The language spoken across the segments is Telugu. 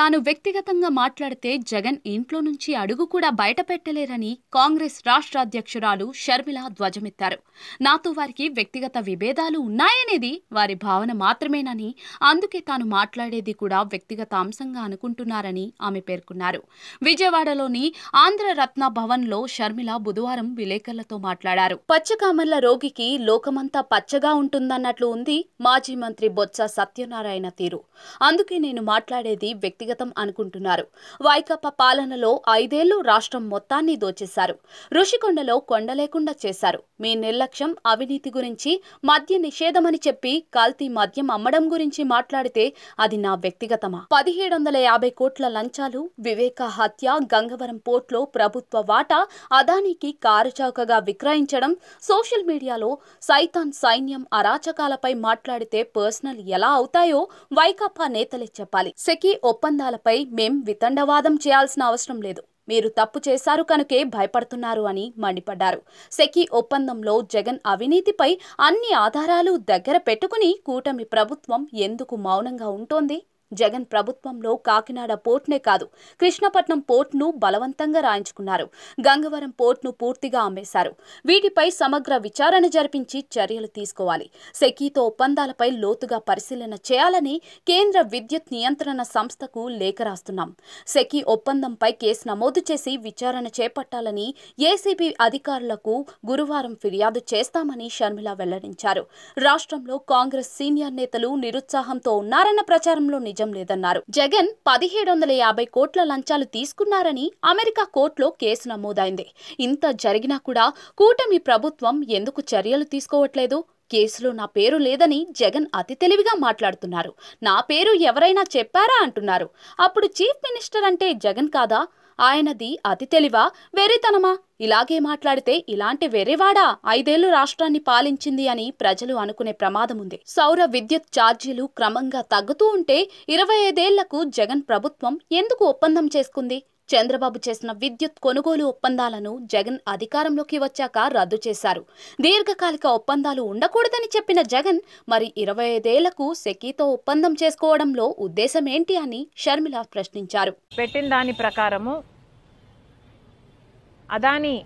తాను వ్యక్తిగతంగా మాట్లాడితే జగన్ ఇంట్లో నుంచి అడుగు కూడా బయట పెట్టలేరని కాంగ్రెస్ రాష్ట్ర అధ్యక్షురాలు షర్మిల ధ్వజమెత్తారు. నాతో వారికి వ్యక్తిగత విభేదాలు ఉన్నాయనేది వారి భావన మాత్రమేనని, అందుకే తాను మాట్లాడేది కూడా వ్యక్తిగత అంశంగా అనుకుంటున్నారని ఆమె పేర్కొన్నారు. విజయవాడలోని ఆంధ్రరత్న భవన్లో షర్మిల బుధవారం విలేకరులతో మాట్లాడారు. పచ్చకామెర్ల రోగికి లోకమంతా పచ్చగా ఉంటుందన్నట్లు ఉంది మాజీ మంత్రి బొత్స సత్యనారాయణ తీరు. అందుకే నేను మాట్లాడేది వ్యక్తిగతం అనుకుంటున్నారు. వైకాపా పాలనలో 5 ఏళ్లు రాష్ట్రం మొత్తాన్ని దోచేశారు. ఋషికొండలో కొండ లేకుండా చేశారు. మీ నిర్లక్ష్యం అవినీతి గురించి, మద్య నిషేధమని చెప్పి కల్తీ మద్యం అమ్మడం గురించి మాట్లాడితే అది నా వ్యక్తిగతమా? 1750 కోట్ల లంచాలు, వివేక హత్య, గంగవరం పోర్ట్లో ప్రభుత్వ వాటా అదానికి కారుచౌకగా విక్రయించడం, సోషల్ మీడియాలో సైతాన్ సైన్యం అరాచకాలపై మాట్లాడితే పర్సనల్ ఎలా అవుతాయో వైకాపా నేతలే చెప్పాలి. సెకీ ఒప్పందాలపై మేం వితండవాదం చేయాల్సిన అవసరం లేదు. మీరు తప్పు చేశారు కనుకే భయపడుతున్నారు అని మండిపడ్డారు. సెకీ ఒప్పందంలో జగన్ అవినీతిపై అన్ని ఆధారాలు దగ్గర పెట్టుకుని కూటమి ప్రభుత్వం ఎందుకు మౌనంగా ఉంటోంది? జగన్ ప్రభుత్వంలో కాకినాడ పోర్ట్నే కాదు, కృష్ణపట్నం పోర్ట్ను బలవంతంగా రాయించుకున్నారు. గంగవరం పోర్ట్ను పూర్తిగా అమ్మేశారు. వీటిపై సమగ్ర విచారణ జరిపించి చర్యలు తీసుకోవాలి. సెకీతో ఒప్పందాలపై లోతుగా పరిశీలన చేయాలని కేంద్ర విద్యుత్ నియంత్రణ సంస్థకు లేఖ రాస్తున్నాం. సెకీ ఒప్పందంపై కేసు నమోదు చేసి విచారణ చేపట్టాలని ఏసీబీ అధికారులకు గురువారం ఫిర్యాదు చేస్తామని షర్మిల వెల్లడించారు. రాష్ట్రంలో కాంగ్రెస్ సీనియర్ నేతలు నిరుత్సాహంతో ఉన్నారన్న ప్రచారంలో నిజం లేదన్నారు. జగన్ 1750 కోట్ల లంచాలు తీసుకున్నారని అమెరికా కోర్టులో కేసు నమోదైంది. ఇంత జరిగినా కూడా కూటమి ప్రభుత్వం ఎందుకు చర్యలు తీసుకోవట్లేదు? కేసులో నా పేరు లేదని జగన్ అతి తెలివిగా మాట్లాడుతున్నారు. నా పేరు ఎవరైనా చెప్పారా అంటున్నారు. అప్పుడు చీఫ్ మినిస్టర్ అంటే జగన్ కాదా? ఆయనది అతి తెలివా, వెర్రితనమా? ఇలాగే మాట్లాడితే ఇలాంటి వెర్రివాడా 5 ఏళ్లు రాష్ట్రాన్ని పాలించింది అని ప్రజలు అనుకునే ప్రమాదం ఉంది. సౌర విద్యుత్ ఛార్జీలు క్రమంగా తగ్గుతూ ఉంటే 25 ఏళ్లకు జగన్ ప్రభుత్వం ఎందుకు ఒప్పందం చేసుకుంది? చంద్రబాబు చేసిన విద్యుత్ కొనుగోలు ఒప్పందాలను జగన్ అధికారంలోకి వచ్చాక రద్దు చేశారు. దీర్ఘకాలిక ఒప్పందాలు ఉండకూడదని చెప్పిన జగన్ మరి 25 ఏళ్లకు సెకీతో ఒప్పందం చేసుకోవడంలో ఉద్దేశం ఏంటి అని షర్మిల ప్రశ్నించారు. పెట్టిన దాని ప్రకారము అదానీ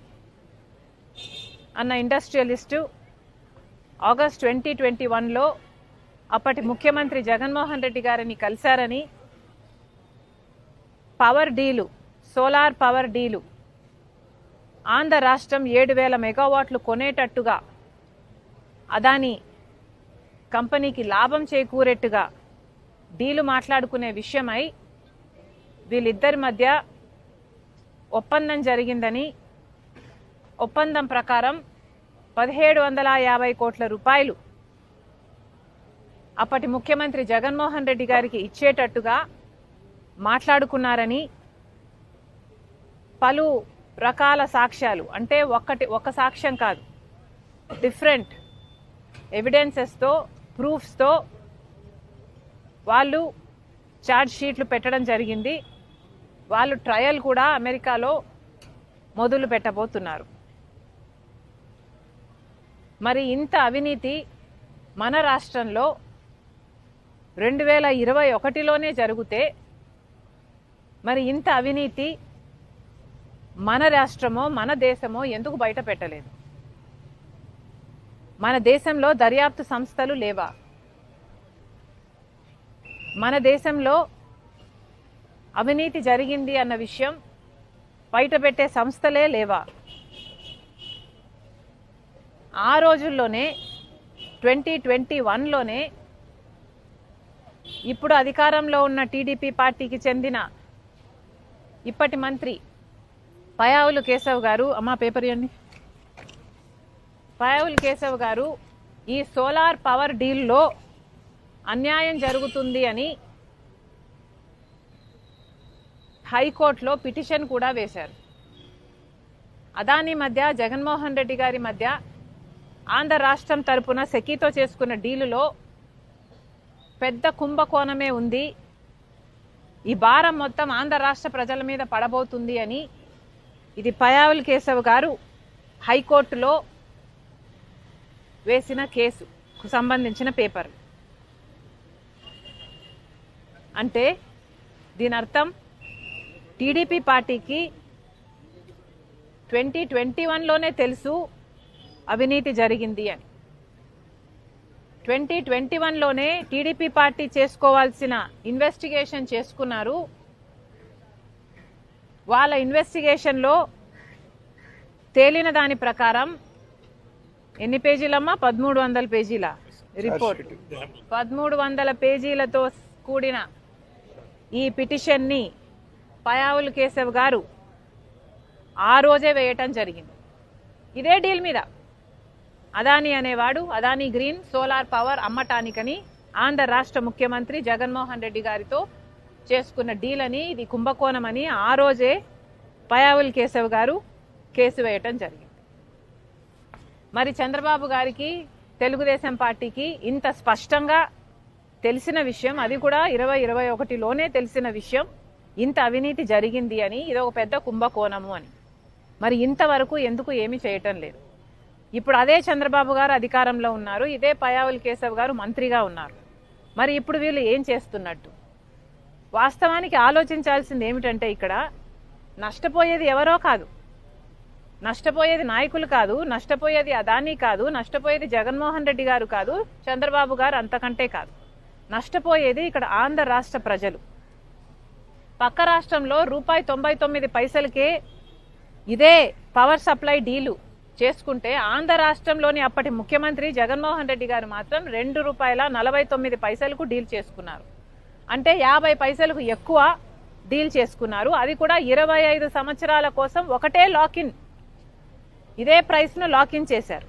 అన్న ఇండస్ట్రియలిస్టు ఆగస్ట్ 2021లో అప్పటి ముఖ్యమంత్రి జగన్మోహన్ రెడ్డి గారిని కలిశారని, పవర్ డీలు, సోలార్ పవర్ డీలు ఆంధ్ర రాష్ట్రం 7,000 మెగావాట్లు కొనేటట్టుగా అదానీ కంపెనీకి లాభం చేకూరేట్టుగా డీలు మాట్లాడుకునే విషయమై వీళ్ళిద్దరి మధ్య ఒప్పందం జరిగిందని, ఒప్పందం ప్రకారం 1750 కోట్ల రూపాయలు అప్పటి ముఖ్యమంత్రి జగన్మోహన్ రెడ్డి గారికి ఇచ్చేటట్టుగా మాట్లాడుకున్నారని పలు రకాల సాక్ష్యాలు, అంటే ఒక సాక్ష్యం కాదు, డిఫరెంట్ ఎవిడెన్సెస్తో, ప్రూఫ్స్తో వాళ్ళు ఛార్జ్ షీట్లు పెట్టడం జరిగింది. వాళ్ళు ట్రయల్ కూడా అమెరికాలో మొదలు పెట్టబోతున్నారు. మరి ఇంత అవినీతి మన రాష్ట్రంలో 2021లోనే జరిగితే మరి ఇంత అవినీతి మన రాష్ట్రమో మన దేశమో ఎందుకు బయట పెట్టలేదు? మన దేశంలో దర్యాప్తు సంస్థలు లేవా? మన దేశంలో అవినీతి జరిగింది అన్న విషయం బయట పెట్టే సంస్థలే లేవా? ఆ రోజుల్లోనే 2021లోనే ఇప్పుడు అధికారంలో ఉన్న టీడీపీ పార్టీకి చెందిన ఇప్పటి మంత్రి పయ్యావుల కేశవ్ గారు, అమ్మా పేపర్ ఇవ్వండి, పయ్యావుల కేశవ్ గారు ఈ సోలార్ పవర్ డీల్లో అన్యాయం జరుగుతుంది అని హైకోర్టులో పిటిషన్ కూడా వేశారు. అదానీ మధ్య, జగన్మోహన్ రెడ్డి గారి మధ్య ఆంధ్ర రాష్ట్రం తరపున సెకీతో చేసుకున్న డీలులో పెద్ద కుంభకోణమే ఉంది, ఈ భారం మొత్తం ఆంధ్ర రాష్ట్ర ప్రజల మీద పడబోతుంది అని ఇది పయ్యావుల కేశవ్ గారు హైకోర్టులో వేసిన కేసుకు సంబంధించిన పేపర్. అంటే దీని అర్థం టీడీపీ పార్టీకి 2021లోనే తెలుసు అవినీతి జరిగింది అని. 2021లోనే టీడీపీ పార్టీ చేసుకోవాల్సిన ఇన్వెస్టిగేషన్ చేసుకున్నారు. వాళ్ళ ఇన్వెస్టిగేషన్లో తేలిన దాని ప్రకారం ఎన్ని పేజీలమ్మా? 1300 పేజీల రిపోర్ట్. 1300 పేజీలతో కూడిన ఈ పిటిషన్ని పయావుల్ కేశవ్ గారు ఆ రోజే వేయటం జరిగింది. ఇదే డీల్ మీద అదానీ అనేవాడు అదానీ గ్రీన్ సోలార్ పవర్ అమ్మటానికని ఆంధ్ర రాష్ట్ర ముఖ్యమంత్రి జగన్మోహన్ రెడ్డి గారితో చేసుకున్న డీల్ అని, ఇది కుంభకోణం అని ఆ రోజే పయావుల్ కేశవ్ గారు కేసు వేయటం జరిగింది. మరి చంద్రబాబు గారికి, తెలుగుదేశం పార్టీకి ఇంత స్పష్టంగా తెలిసిన విషయం, అది కూడా 2021లోనే తెలిసిన విషయం, ఇంత అవినీతి జరిగింది అని, ఇది ఒక పెద్ద కుంభకోణము అని. మరి ఇంతవరకు ఎందుకు ఏమీ చేయటం లేదు? ఇప్పుడు అదే చంద్రబాబు గారు అధికారంలో ఉన్నారు, ఇదే పయావుల్ కేశవ్ గారు మంత్రిగా ఉన్నారు. మరి ఇప్పుడు వీళ్ళు ఏం చేస్తున్నట్టు? వాస్తవానికి ఆలోచించాల్సింది ఏమిటంటే, ఇక్కడ నష్టపోయేది ఎవరో కాదు, నష్టపోయేది నాయకులు కాదు, నష్టపోయేది అదానీ కాదు, నష్టపోయేది జగన్మోహన్ రెడ్డి గారు కాదు, చంద్రబాబు గారు అంతకంటే కాదు. నష్టపోయేది ఇక్కడ ఆంధ్ర రాష్ట్ర ప్రజలు. పక్క రాష్ట్రంలో ₹99 ఇదే పవర్ సప్లై డీలు చేసుకుంటే, ఆంధ్ర రాష్ట్రంలోని అప్పటి ముఖ్యమంత్రి జగన్మోహన్ రెడ్డి గారు మాత్రం ₹2.49 డీల్ చేసుకున్నారు. అంటే 50 పైసలకు ఎక్కువ డీల్ చేసుకున్నారు. అది కూడా 25 సంవత్సరాల కోసం ఒకటే లాకిన్, ఇదే ప్రైస్ను లాకిన్ చేశారు.